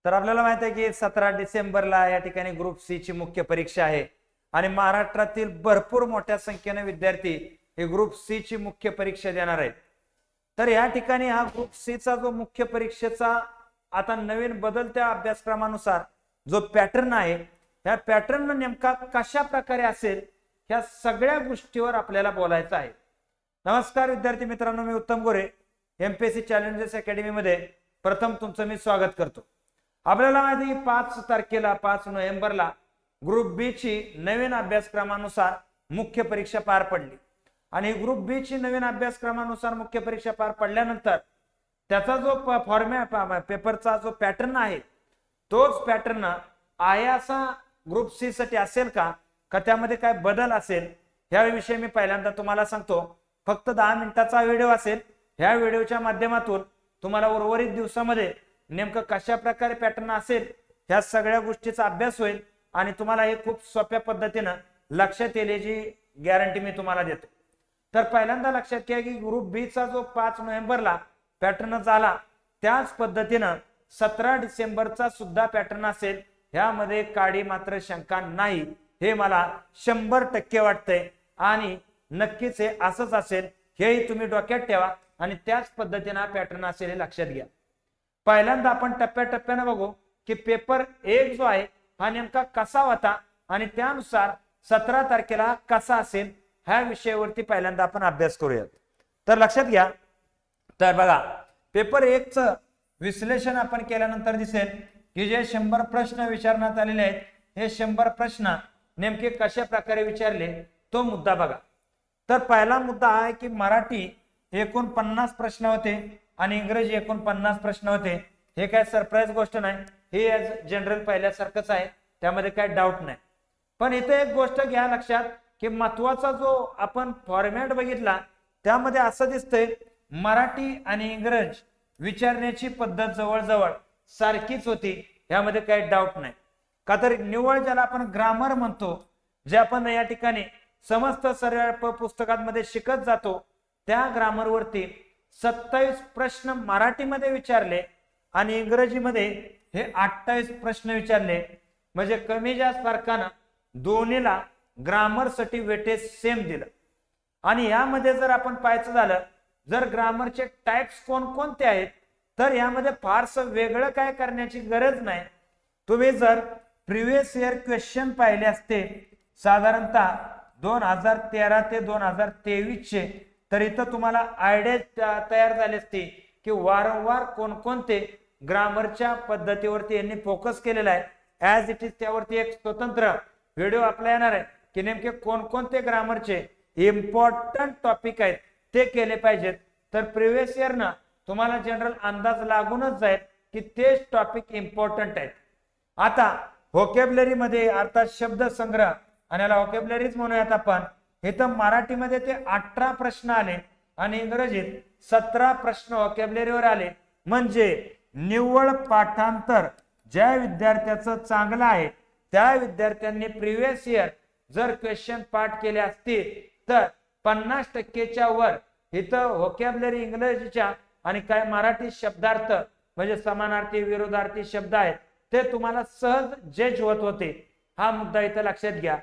तर आपल्याला माहित आहे की 17 डिसेंबरला या ठिकाणी ग्रुप सी ची मुख्य परीक्षा आहे आणि महाराष्ट्रातील भरपूर मोठ्या संख्येने विद्यार्थी हे ग्रुप सी ची मुख्य परीक्षा देणार आहेत। तर या ठिकाणी हा ग्रुप सी चा जो मुख्य परीक्षेचा आता नवीन बदलत्या अभ्यासक्रमानुसार जो पॅटर्न आहे त्या पॅटर्न नेमका कशा प्रकारे असेल ह्या सगळ्या गोष्टीवर आपल्याला बोलायचं आहे। नमस्कार विद्यार्थी मित्रांनो, मी उत्तम गोरे एमपीएससी चॅलेंजेस अकॅडमी मध्ये प्रथम तुमचं मी स्वागत करतो। आपल्याला माहिती आहे 5 तारखेला 5 नोव्हेंबरला ग्रुप बी ची नवीन अभ्यासक्रमानुसार मुख्य परीक्षा पार पडली आणि ग्रुप बी ची नवीन अभ्यासक्रमानुसार मुख्य परीक्षा पार पडल्यानंतर त्याचा जो फॉर्मॅट पेपरचा जो पॅटर्न आहे तोच पॅटर्न आहे असा ग्रुप सी साठी असेल का त्यामध्ये काय बदल असेल याविषयी मी पहिल्यांदा तुम्हाला सांगतो। फक्त 10 मिनिटाचा व्हिडिओ असेल। ह्या व्हिडिओच्या माध्यमातून तुम्हाला उर्वरित दिवसामध्ये नेमकं कशा प्रकारे पॅटर्न असेल ह्या सगळ्या गोष्टीचा अभ्यास होईल आणि तुम्हाला हे खूप सोप्या पद्धतीने लक्षात येईल याची गॅरंटी मी तुम्हाला देतो। तर पहिल्यांदा लक्षात घ्या की ग्रुप बी चा जो 5 नोव्हेंबरला पॅटर्न झाला त्याच पद्धतीने 17 डिसेंबरचा सुद्धा पॅटर्न असेल, ह्यामध्ये काडी मात्र शंका नाही, हे मला 100% वाटतंय आणि नक्कीच हे असंच असेल हेही तुम्ही डोक्यात ठेवा आणि त्याच पद्धतीने पॅटर्न असेल हे लक्षात घ्या। पहिल्यांदा आपण टप्प्याटप्प्याने बघू की पेपर 1 जो आहे हा नेमका कसा होता आणि त्यानुसार 17 तारखेला कसा असेल ह्या विषयावरती पहिल्यांदा आपण अभ्यास करूयात। तर लक्षात घ्या, तर बघा पेपर 1 चं विश्लेषण आपण केल्यानंतर दिसेल की जे 100 प्रश्न विचारण्यात आलेले आहेत हे 100 प्रश्न नेमके कशा प्रकारे विचारले तो मुद्दा बघा। तर पहिला मुद्दा आहे की मराठी एकूण 50 प्रश्न होते आणि इंग्रजी एकूण 50 प्रश्न होते। हे काय सरप्राईज गोष्ट नाही, हे ॲज जनरल पहिल्यासारखंच आहे, त्यामध्ये काय डाऊट नाही। पण इथे एक गोष्ट घ्या लक्षात की महत्वाचा जो आपण फॉर्मॅट बघितला त्यामध्ये असं दिसतंय मराठी आणि इंग्रजी विचारण्याची पद्धत जवळजवळ सारखीच होती, यामध्ये काही डाऊट नाही। का तर निव्वळ ज्याला आपण ग्रामर म्हणतो, जे आपण या ठिकाणी समस्त सरळ पुस्तकांमध्ये शिकत जातो त्या ग्रामर वरती 27 प्रश्न मराठीमध्ये विचारले आणि इंग्रजीमध्ये हे 28 प्रश्न विचारले, म्हणजे कमी जास्त फरकानं दोन्हीला ग्रामर साठी वेटेज सेम दिलं। आणि यामध्ये जर आपण पाहायचं झालं जर ग्रामरचे टाइप्स कोणकोणते आहेत तर यामध्ये फारसं वेगळं काय करण्याची गरज नाही। तुम्ही जर प्रिव्हियस इयर क्वेश्चन पाहिले असते साधारणतः 2013 ते 2023 चे, तर इथं तुम्हाला आयडिया तयार झाली असती की वारंवार कोणकोणते ग्रामरच्या पद्धतीवरती यांनी फोकस केलेला आहे। ॲज इट इज त्यावरती एक स्वतंत्र व्हिडिओ आपला येणार आहे की नेमके कोणकोणते ग्रामरचे इम्पॉर्टंट टॉपिक आहेत ते केले पाहिजेत। तर प्रिव्हियस इयर ना तुम्हाला जनरल अंदाज लागूनच जाईल की तेच टॉपिक इम्पॉर्टंट आहेत। आता व्होकॅब्युलरी मध्ये अर्थात शब्द संग्रह आणि याला व्होकॅब्युलरीज म्हणूयात आपण, इथं मराठीमध्ये ते 18 प्रश्न आले आणि इंग्रजीत 17 प्रश्न व्होकॅब्युलरीवर आले। म्हणजे निव्वळ पाठांतर ज्या विद्यार्थ्याचं चांगलं आहे त्या विद्यार्थ्यांनी प्रिव्हियस इयर जर क्वेश्चन पाठ केले असतील तर 50%च्या वर इथं व्होकॅब्युलरी इंग्रजीच्या आणि काय मराठी शब्दार्थ म्हणजे समानार्थी विरोधार्थी शब्द आहेत ते तुम्हाला सहज जज होत होते, हा मुद्दा इथं लक्षात घ्या।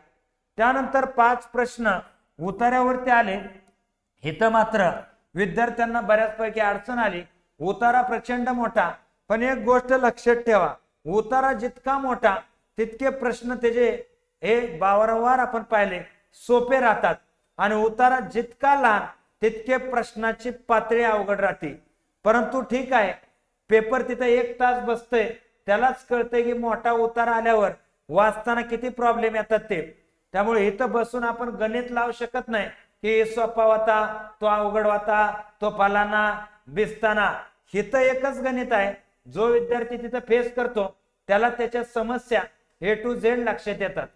त्यानंतर 5 प्रश्न उतार्यावरती आले, इथं मात्र विद्यार्थ्यांना बऱ्याचपैकी अडचण आली। उतारा प्रचंड मोठा, पण एक गोष्ट लक्षात ठेवा, उतारा जितका मोठा तितके प्रश्न त्याचे हे वारंवार आपण पाहिले सोपे राहतात आणि उतारा जितका लहान तितके प्रश्नाची पातळी अवघड राहते। परंतु ठीक आहे, पेपर तिथे 1 तास बसतोय त्यालाच कळतंय की मोठा उतारा आल्यावर वाचताना किती प्रॉब्लेम येतात ते। त्यामुळे इथं बसून आपण गणित लावू शकत नाही की सोपा होता तो अवघड होता तो फलाना बिस्ताना। इथं एकच गणित आहे, जो विद्यार्थी तिथं फेस करतो त्याला त्याच्या समस्या A to Z लक्षात येतात।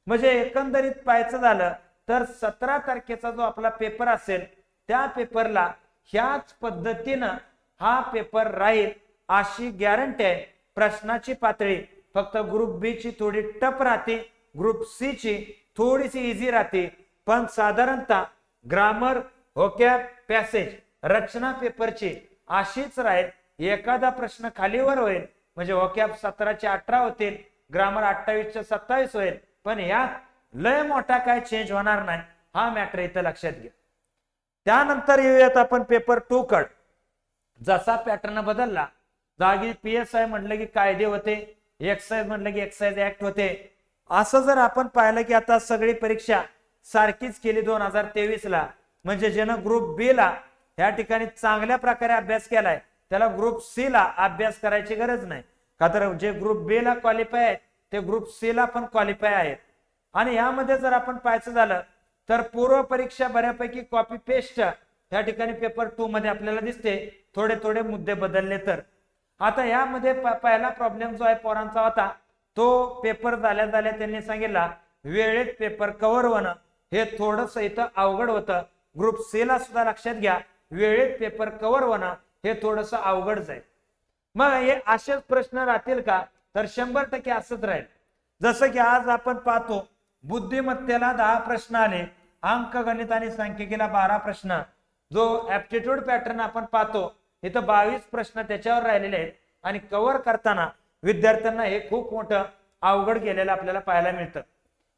म्हणजे एकंदरीत पाहायचं झालं तर 17 तारखेचा जो आपला पेपर असेल त्या पेपरला ह्याच पद्धतीनं हा पेपर राहील अशी गॅरंटी आहे। प्रश्नाची पातळी फक्त ग्रुप बी ची थोडी टफ राहते, ग्रुप सी ची थोडीशी इझी राहते, पण साधारणतः ग्रामर व्होकॅब पॅसेज रचना पेपरची अशीच राहील। एखादा प्रश्न खालीवर होईल म्हणजे वोकॅब 17चे 18 होतील, ग्रामर 28चे 27 होईल, पण यात लय मोठा काय चेंज होणार नाही, हा मॅटर इथं लक्षात घ्या. त्यानंतर येऊयात आपण पेपर 2 कड. जसा पॅटर्न बदलला, जागी PSI म्हटलं की कायदे होते, एक्साइज म्हटलं की एक्साइज ऍक्ट होते. असं जर आपण पाहिलं की आता सगळी परीक्षा सारखीच केली 2023 ला, म्हणजे ज्यानं ग्रुप बी ला या ठिकाणी चांगल्या प्रकारे अभ्यास केलाय त्याला ग्रुप सी ला अभ्यास करायची गरज नाही, का तर जे ग्रुप बी ला क्वालिफाय आहेत ते ग्रुप सी ला पण क्वालिफाय आहेत. आणि यामध्ये जर आपण पाहायचं झालं तर पूर्व परीक्षा बऱ्यापैकी कॉपी पेस्ट या ठिकाणी पेपर 2 मध्ये आपल्याला दिसते, थोडे थोडे मुद्दे बदलले तर. आता यामध्ये पहिला प्रॉब्लेम जो आहे पोरांचा होता तो पेपर झाल्या झाल्या त्यांनी सांगितला वेळेत पेपर कव्हर होणं हे थोडस इथं अवघड होतं. ग्रुप सी ला सुद्धा लक्षात घ्या, वेळेत पेपर कव्हर होणं हे थोडस अवघड जाईल. मग हे असेच प्रश्न राहतील का, तर 100% असंच राहील. जसं की आज आपण पाहतो बुद्धिमत्तेला 10 प्रश्न आले, अंकगणित आणि सांख्यिकीला 12 प्रश्न, जो ऍप्टिट्यूड पॅटर्न आपण पाहतो इथं 22 प्रश्न त्याच्यावर राहिलेले आहेत, आणि कव्हर करताना विद्यार्थ्यांना हे खूप मोठं अवघड गेलेलं आपल्याला पाहायला मिळतं.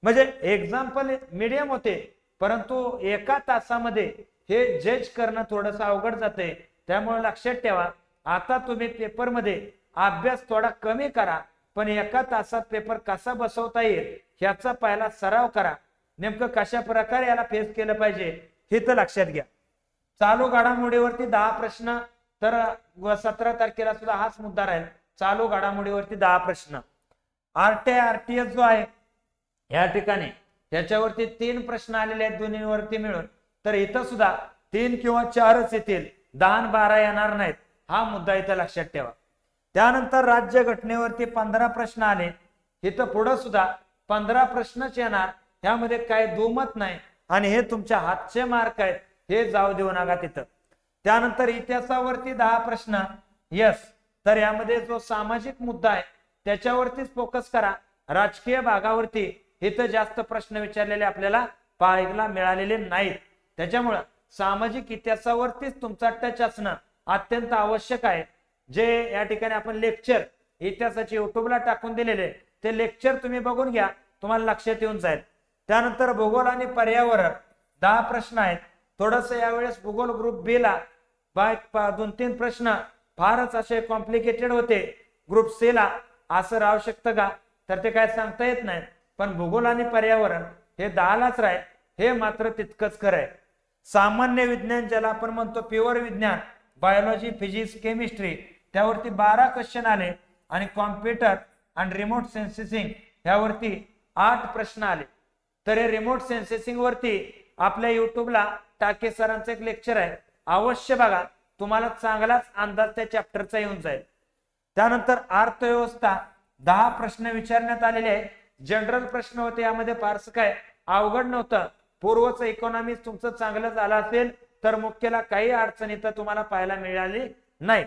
म्हणजे एक्झाम्पल मीडियम होते, परंतु एका तासामध्ये हे जज करणं थोडस अवघड जाते. त्यामुळे लक्षात ठेवा, आता तुम्ही पेपरमध्ये अभ्यास थोडा कमी करा, पण एका तासात पेपर कसा बसवता येईल ह्याचा पहिला सराव करा. नेमकं कशा प्रकारे याला फेस केलं पाहिजे हे तर लक्षात घ्या. चालू घडामोडीवरती 10 प्रश्न, तर 17 तारखेला सुद्धा हाच मुद्दा राहील, चालू घडामोडीवरती 10 प्रश्न. RTS जो आहे या ठिकाणी त्याच्यावरती 3 प्रश्न आलेले आहेत दोन्हीवरती मिळून, तर इथं सुद्धा 3 किंवा 4च येतील, 10 आणि 12 येणार नाहीत, हा मुद्दा इथं लक्षात ठेवा. त्यानंतर राज्य घटनेवरती 15 प्रश्न आले, इथं पुढे सुद्धा 15 प्रश्नच येणार, ह्यामध्ये काय दुमत नाही, आणि हे तुमच्या हातचे मार्क आहेत, हे जाऊ देऊ नका तिथं. त्यानंतर इतिहासावरती 10 प्रश्न, यस, तर यामध्ये जो सामाजिक मुद्दा आहे त्याच्यावरतीच फोकस करा. राजकीय भागावरती इथं जास्त प्रश्न विचारलेले आपल्याला पाहायला मिळालेले नाहीत, त्याच्यामुळं सामाजिक इतिहासावरतीच तुमचा टच असणं अत्यंत आवश्यक आहे. जे या ठिकाणी आपण लेक्चर इतिहासाचे युट्यूबला टाकून दिलेले ते लेक्चर तुम्ही बघून घ्या, तुम्हाला लक्षात येऊन जाईल. त्यानंतर भूगोल आणि पर्यावरण 10 प्रश्न आहेत. थोडस यावेळेस भूगोल ग्रुप बी ला 2-3 प्रश्न फारच असे कॉम्प्लिकेटेड होते. ग्रुप सी ला असं राहू शकतं का, तर ते काय सांगता येत नाही, पण भूगोल आणि पर्यावरण हे 10 लाच राहील, हे मात्र तितकंच खरं आहे. सामान्य विज्ञान ज्याला आपण म्हणतो प्युअर विज्ञान, बायोलॉजी, फिजिक्स, केमिस्ट्री, त्यावरती 12 क्वेश्चन आले, आणि कॉम्प्युटर आणि रिमोट सेन्सिंग यावरती 8 प्रश्न आले. तर हे रिमोट सेन्सिंग वरती आपल्या युट्यूबला टाके सरांचं एक लेक्चर आहे, अवश्य बघा, तुम्हाला चांगलाच अंदाज त्या चॅप्टरचा येऊन जाईल. त्यानंतर अर्थव्यवस्था 10 प्रश्न विचारण्यात आलेले आहेत, जनरल प्रश्न होते, यामध्ये फारसं काय अवघड नव्हतं. पूर्वच इकॉनॉमिक्स तुमचं चांगलं झालं असेल तर मुख्यला काही अडचणी तर तुम्हाला पाहायला मिळाली नाही.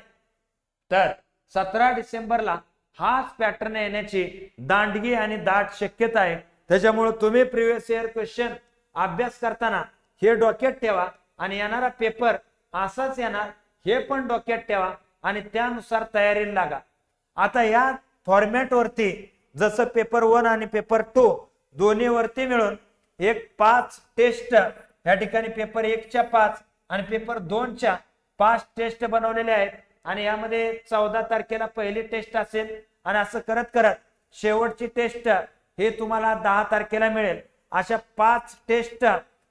तर 17 डिसेंबरला हाच पॅटर्न येण्याची दांडगी आणि दाट शक्यता आहे. त्याच्यामुळे तुम्ही प्रिव्हियस इयर क्वेश्चन अभ्यास करताना हे डोक्यात ठेवा, आणि येणारा पेपर असाच येणार हे पण डोक्यात ठेवा, आणि त्यानुसार तयारीला लागा. आता या फॉर्मॅट वरती जसं पेपर 1 आणि पेपर 2 दोन्ही वरती मिळून एक 5 टेस्ट या ठिकाणी पेपर 1 च्या 5 आणि पेपर 2 च्या 5 टेस्ट बनवलेले आहेत, आणि यामध्ये 14 तारखेला पहिली टेस्ट असेल, आणि असं करत करत शेवटची टेस्ट हे तुम्हाला 10 तारखेला मिळेल. अशा 5 टेस्ट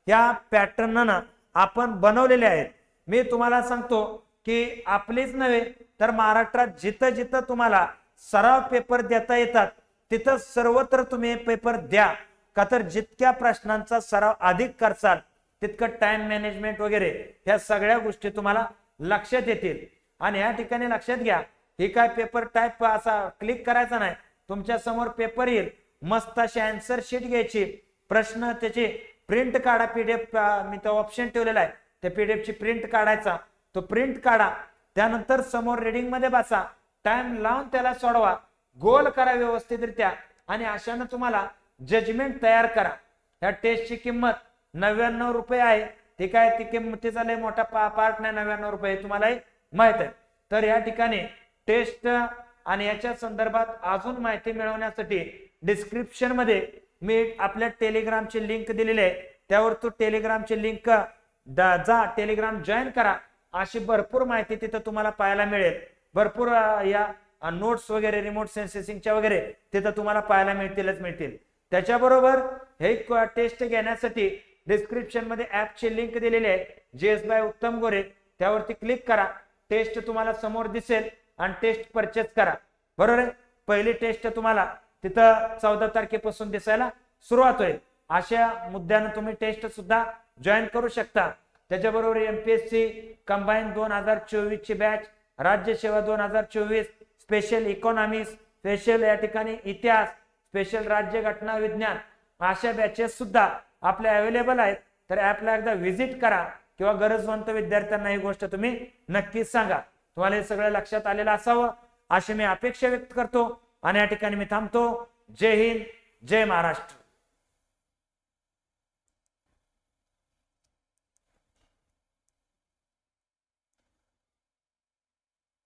या पॅटर्ननं आपण बनवलेले आहेत. मी तुम्हाला सांगतो की आपलीच नव्हे तर महाराष्ट्रात जिथं जिथं तुम्हाला सराव पेपर देता येतात तिथं सर्वत्र तुम्ही पेपर द्या, का तर जितक्या प्रश्नांचा सराव अधिक करसाल तितकं टाइम मॅनेजमेंट वगैरे ह्या सगळ्या गोष्टी तुम्हाला लक्षात येतील. आणि या ठिकाणी लक्षात घ्या, ही काय पेपर टाईप असा क्लिक करायचा नाही, तुमच्या समोर पेपर येईल, मस्त अशी आन्सर शीट घ्यायची, प्रश्न त्याची प्रिंट काढा, PDF मी तो ऑप्शन ठेवलेला आहे, त्या PDF ची प्रिंट काढायचा, तो प्रिंट काढा, त्यानंतर समोर रीडिंग मध्ये बसा, टाइम लावून त्याला सोडवा, गोल करा व्यवस्थितरित्या, आणि अशाने तुम्हाला जजमेंट तयार करा. या टेस्टची किंमत 99 रुपये आहे, ती काय ती किंमतीचा लय मोठा पार्ट नाही, 99 रुपये तुम्हालाही माहित आहे. तर या ठिकाणी टेस्ट आणि याच्या संदर्भात अजून माहिती मिळवण्यासाठी डिस्क्रिप्शन मध्ये मी आपल्या टेलिग्रामची लिंक दिलेली आहे, त्यावर तू टेलिग्रामची लिंक जा, टेलिग्राम जॉईन करा. अशी भरपूर माहिती तिथं तुम्हाला पाहायला मिळेल. भरपूर या नोट्स वगैरे रिमोट सेन्सिंगच्या वगैरे तिथं तुम्हाला पाहायला मिळतील. त्याच्याबरोबर हे टेस्ट घेण्यासाठी डिस्क्रिप्शन मध्ये ऍपची लिंक दिलेली आहे, GS बाय उत्तम गोरे. त्यावरती क्लिक करा, टेस्ट तुम्हाला समोर दिसेल आणि टेस्ट परचेस करा. बरोबर आहे. पहिली टेस्ट तुम्हाला तिथं 14 तारखेपासून दिसायला सुरुवात होईल. अशा मुद्द्यानं तुम्ही टेस्ट सुद्धा जॉईन करू शकता. त्याच्याबरोबर MPSC कंबाईन 2024 ची बॅच, राज्य सेवा 2024, स्पेशल इकॉनॉमिक्स, स्पेशल या ठिकाणी इतिहास, स्पेशल राज्य घटना विज्ञान, अशा बॅचेस सुद्धा आपल्या अवेलेबल आहेत. तर ऍपला एकदा व्हिजिट करा किंवा गरजवंत विद्यार्थ्यांना ही गोष्ट तुम्ही नक्कीच सांगा. तुम्हाला हे सगळं लक्षात आलेलं असावं अशी मी अपेक्षा व्यक्त करतो आणि या ठिकाणी मी थांबतो. जय हिंद, जय महाराष्ट्र.